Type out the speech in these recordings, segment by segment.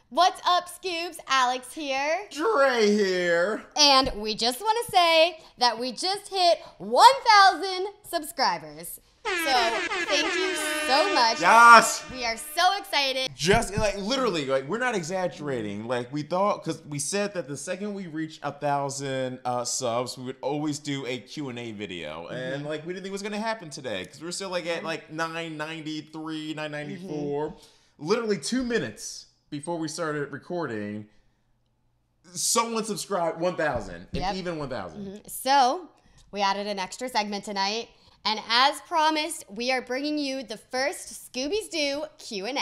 What's up, Scoobs? Alex here. Dre here. And we just want to say that we just hit 1,000 subscribers. So, thank you so much. Yes. We are so excited. Just literally, we're not exaggerating. We thought, because we said that the second we reached 1,000 subs, we would always do a Q&A video. And we didn't think it was going to happen today because we're still at 993, 994. Literally 2 minutes before we started recording, someone subscribed 1,000, and even 1,000. So, we added an extra segment tonight. And as promised, we are bringing you the first Scoobys Do Q&A.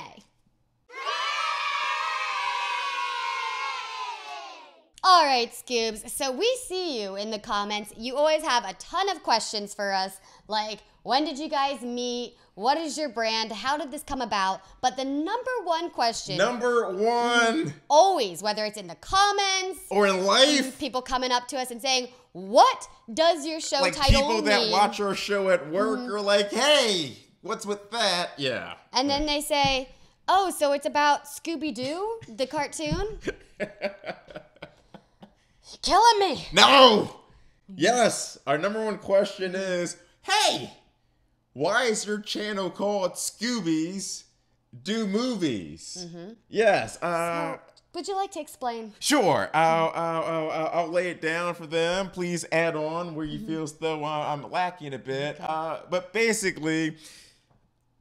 All right, Scoobs, so we see you in the comments. You always have a ton of questions for us, like, when did you guys meet? What is your brand? How did this come about? But the number one question... Always, whether it's in the comments... Or in life. People coming up to us and saying, what does your show title mean? People that watch our show at work are like, hey, what's with that? Yeah. And then they say, oh, so it's about Scooby-Doo, the cartoon? You're killing me. No. Yes. Our number one question is, hey, why is your channel called Scoobys Do Movies? Yes. Would you like to explain? Sure. I'll lay it down for them. Please add on where you feel as though I'm lacking a bit. Okay. But basically,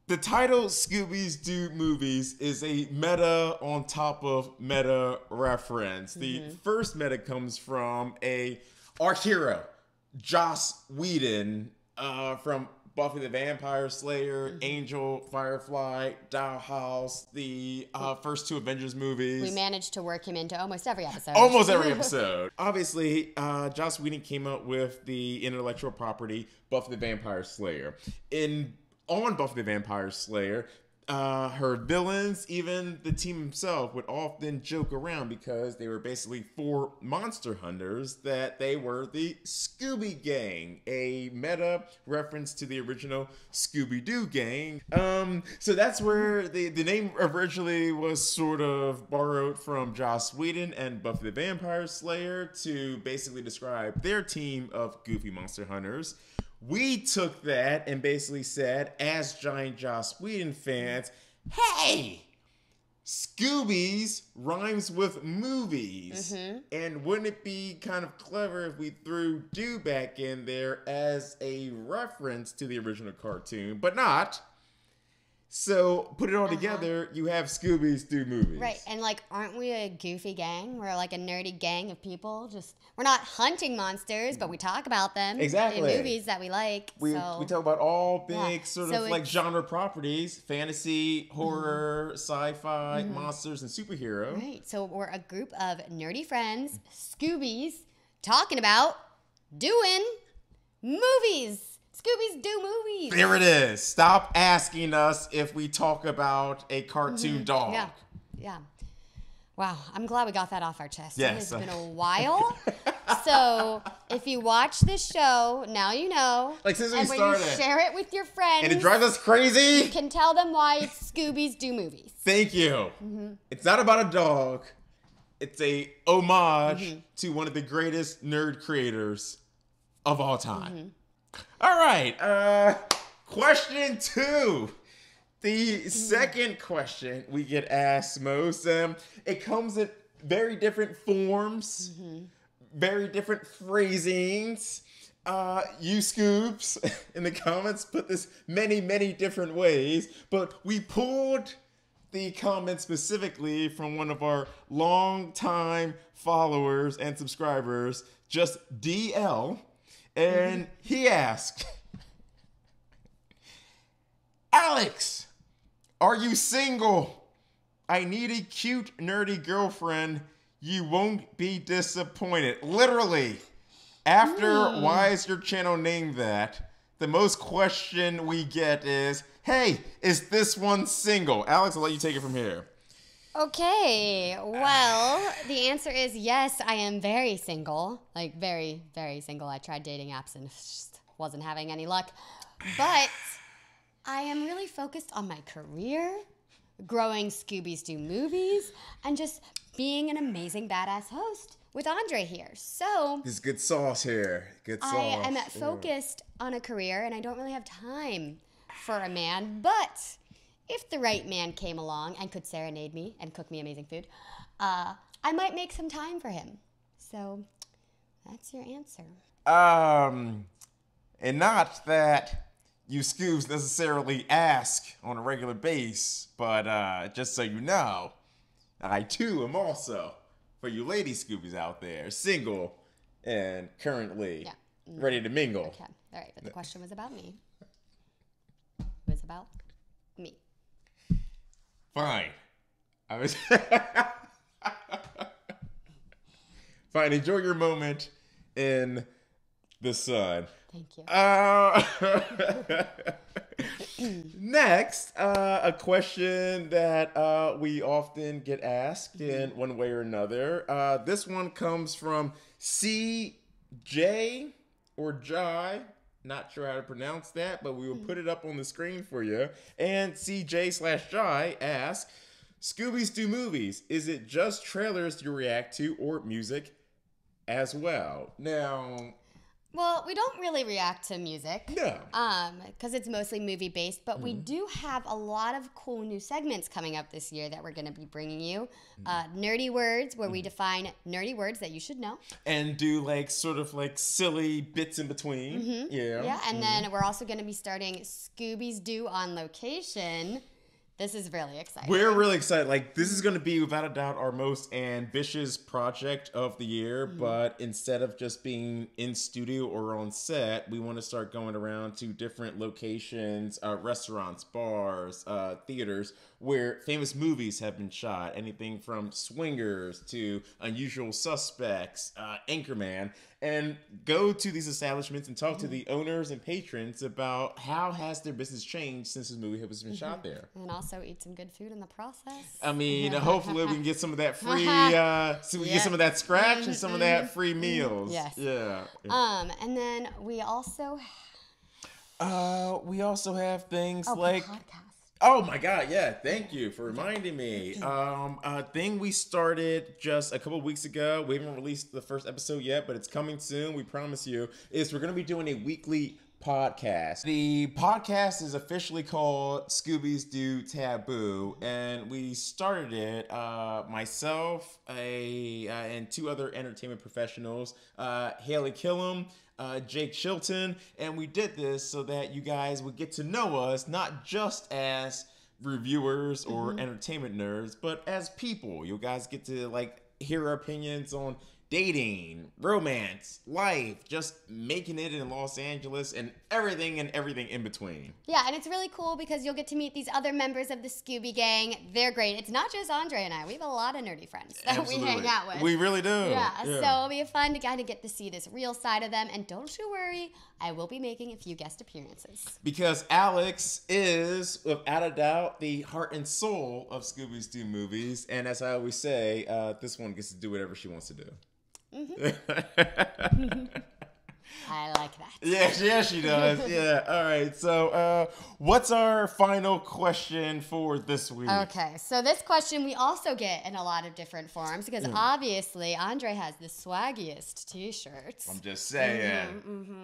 the title Scoobys Do Movies is a meta on top of meta reference. The first meta comes from our hero, Joss Whedon, from Buffy the Vampire Slayer, Angel, Firefly, Dollhouse, the first two Avengers movies. We managed to work him into almost every episode. Almost every episode. Obviously, Joss Whedon came up with the intellectual property Buffy the Vampire Slayer. On Buffy the Vampire Slayer, her villains, even the team himself, would often joke around because they were basically 4 monster hunters that they were the Scooby Gang, a meta reference to the original Scooby-Doo gang. So that's where the name originally was sort of borrowed from Joss Whedon and Buffy the Vampire Slayer to basically describe their team of goofy monster hunters. We took that and basically said, as giant Joss Whedon fans, hey, Scoobies rhymes with movies. And wouldn't it be kind of clever if we threw Do back in there as a reference to the original cartoon, but not. So, put it all together, you have Scoobys Do Movies. Right, and aren't we a goofy gang? We're like a nerdy gang of people. We're not hunting monsters, but we talk about them in movies that we like. We talk about all big sort of genre properties, fantasy, horror, sci-fi, monsters, and superhero. Right, so we're a group of nerdy friends, Scoobies, talking about doing movies. Scoobys Do Movies. There it is. Stop asking us if we talk about a cartoon dog. Yeah. Wow, I'm glad we got that off our chest. Yes. It has been a while. So if you watch this show, now you know. Since we started. And when you share it with your friends. And it drives us crazy. You can tell them why it's Scoobies Do Movies. Thank you. It's not about a dog. It's a homage to one of the greatest nerd creators of all time. All right, question 2. The second question we get asked most, it comes in very different forms, very different phrasings. You Scoops in the comments put this many, many different ways, but we pulled the comment specifically from one of our longtime followers and subscribers, just DL. And he asked, Alex, are you single? I need a cute, nerdy girlfriend. You won't be disappointed. Literally, after why is your channel named that, the most question we get is, hey, is this one single? Alex, I'll let you take it from here. Okay, well, the answer is yes, I am very single. Very, very single. I tried dating apps and just wasn't having any luck. But I am really focused on my career, growing Scoobys Do Movies, and just being an amazing badass host with Andre here. So There's good sauce here. Good sauce. I am focused on a career, and I don't really have time for a man. But if the right man came along and could serenade me and cook me amazing food, I might make some time for him. So that's your answer. And not that you Scoobs necessarily ask on a regular basis, but just so you know, I too am also, for you lady Scoobies out there, single and currently ready to mingle. Okay, all right, but the question was about me. It was about me. Fine. I was fine. Enjoy your moment in the sun. Thank you. Next, a question that we often get asked in one way or another. This one comes from CJ or Jai. Not sure how to pronounce that, but we will put it up on the screen for you. And CJ/Jai asks, Scoobys Do Movies. Is it just trailers you react to or music as well? Now... Well, we don't really react to music. No. Because it's mostly movie-based, but we do have a lot of cool new segments coming up this year that we're going to be bringing you. Nerdy Words, where we define nerdy words that you should know. And do, like, sort of, like, silly bits in between. Yeah. Yeah, and then we're also going to be starting Scoobys Do on Location. This is really exciting. We're really excited. Like, this is going to be, without a doubt, our most ambitious project of the year. But instead of just being in studio or on set, we want to start going around to different locations, restaurants, bars, theaters, where famous movies have been shot. Anything from Swingers to Unusual Suspects, Anchorman. And go to these establishments and talk to the owners and patrons about how has their business changed since this movie has been shot there. And also eat some good food in the process. I mean, hopefully we can get some of that free, so we get some of that scratch and some of that free meals. Yes. Yeah. And then we also have things like... podcast. Oh my God, yeah, thank you for reminding me. A thing we started just a couple weeks ago, we haven't released the first episode yet, but it's coming soon, we promise you, is we're going to be doing a weekly podcast. The podcast is officially called Scoobys Do Taboo, and we started it, myself and two other entertainment professionals, Haley Killam, Jake Shilton, and we did this so that you guys would get to know us, not just as reviewers or entertainment nerds, but as people. You guys get to, like, hear our opinions on dating, romance, life, just making it in Los Angeles, and everything in between. Yeah, and it's really cool because you'll get to meet these other members of the Scooby Gang. They're great. It's not just Andre and I. We have a lot of nerdy friends that we hang out with. We really do. Yeah, so it'll be fun to kind of get to see this real side of them. And don't you worry, I will be making a few guest appearances. Because Alex is, without a doubt, the heart and soul of Scoobys Do Movies. And as I always say, this one gets to do whatever she wants to do. I like that. Yeah, she does. Yeah. All right. So, what's our final question for this week? Okay. So this question we also get in a lot of different forms because obviously Andre has the swaggiest T-shirts. I'm just saying.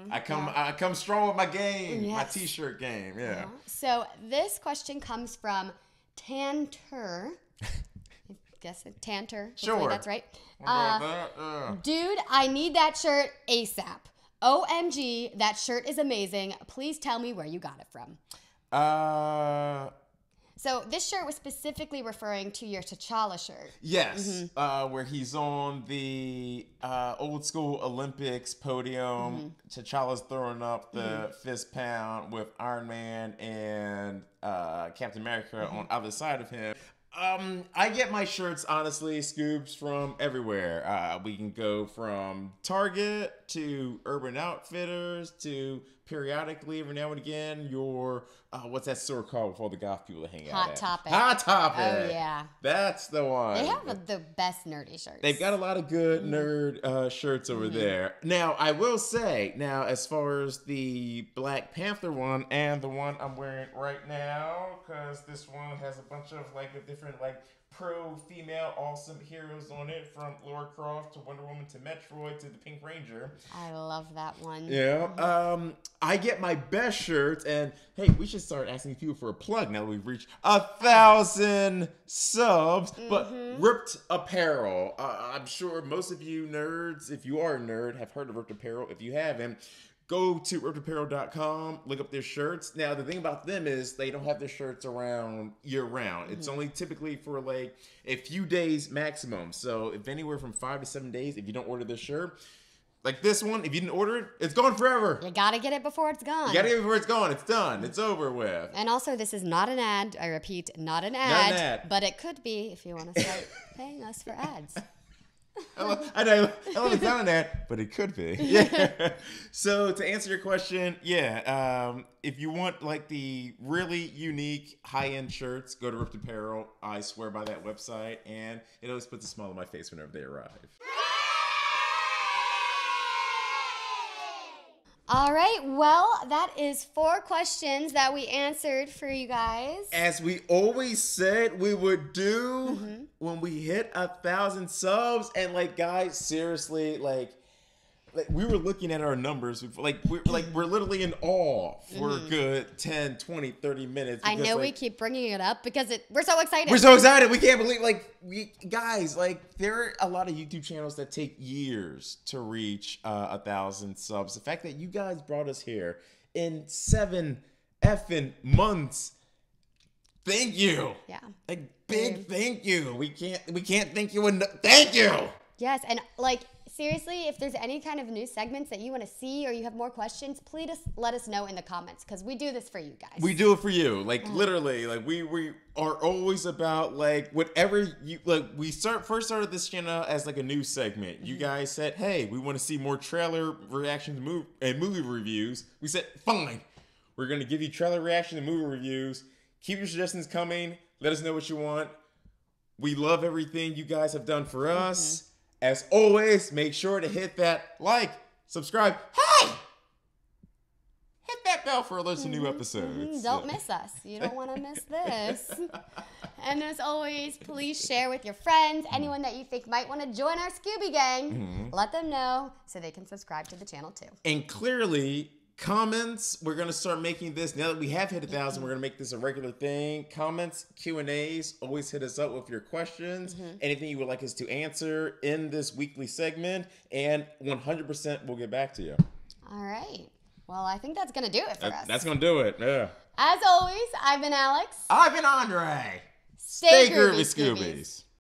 I come strong with my game, my T-shirt game. Yeah. So this question comes from Tanter. Guess it, Tanter. Hopefully Sure. that's right. That? Dude, I need that shirt ASAP. OMG, that shirt is amazing. Please tell me where you got it from. So this shirt was specifically referring to your T'Challa shirt. Yes, where he's on the old school Olympics podium. T'Challa's throwing up the fist pound with Iron Man and Captain America on either side of him. I get my shirts, honestly, Scoobs, from everywhere. We can go from Target to Urban Outfitters to periodically, every now and again, your, what's that store called with all the goth people that hang out Hot at? Topic. Hot Topic. Oh, yeah. That's the one. They have the best nerdy shirts. They've got a lot of good nerd shirts over there. Now, I will say, as far as the Black Panther one and the one I'm wearing right now, because this one has a bunch of like different like pro-female awesome heroes on it, from Laura Croft to Wonder Woman to Metroid to the Pink Ranger. I love that one. Yeah. I get my best shirts, and hey, we should start asking people for a plug now that we've reached 1,000 subs. But Ripped Apparel, I'm sure most of you nerds, if you are a nerd, have heard of Ripped Apparel. If you haven't, go to rippedapparel.com, look up their shirts. Now, the thing about them is they don't have their shirts around year-round. It's only typically for like a few days maximum. So if anywhere from 5 to 7 days, if you don't order this shirt, like this one, if you didn't order it, it's gone forever. You gotta get it before it's gone. You gotta get it before it's gone. It's done. It's over with. And also, this is not an ad. I repeat, not an ad. Not an ad. But it could be if you want to start paying us for ads. I know it's not an ad, but it could be. Yeah. So to answer your question, if you want like the really unique high-end shirts, go to Ripped Apparel. I swear by that website, and it always puts a smile on my face whenever they arrive. All right, well, that is 4 questions that we answered for you guys. As we always said we would do when we hit 1,000 subs. And like, guys, seriously, like we were looking at our numbers, we're literally in awe for a good 10, 20, 30 minutes. I know we keep bringing it up because we're so excited. We're so excited. We can't believe, guys, there are a lot of YouTube channels that take years to reach 1,000 subs. The fact that you guys brought us here in 7 effing months, thank you. Yeah. Big thank you. We can't thank you enough. Thank you. Yes, and seriously, if there's any kind of new segments that you want to see or you have more questions, please let us know in the comments, because we do this for you guys. We do it for you. Literally, we are always about whatever you we first started this channel as a news segment. You guys said, hey, we want to see more trailer reactions and movie reviews. We said, fine. We're going to give you trailer reaction and movie reviews. Keep your suggestions coming. Let us know what you want. We love everything you guys have done for us. As always, make sure to hit that subscribe. Hey! Hit that bell for alerts to new episodes. Don't miss us. You don't want to miss this. And as always, please share with your friends, anyone that you think might want to join our Scooby Gang. Let them know so they can subscribe to the channel too. And clearly, comments, we're going to start making this, now that we have hit 1,000, we're going to make this a regular thing. Comments, Q&As, always hit us up with your questions, anything you would like us to answer in this weekly segment, and 100% we'll get back to you. All right. Well, I think that's going to do it for us. That's going to do it, yeah. As always, I've been Alex. I've been Andre. Stay groovy, Scoobies. Scoobies.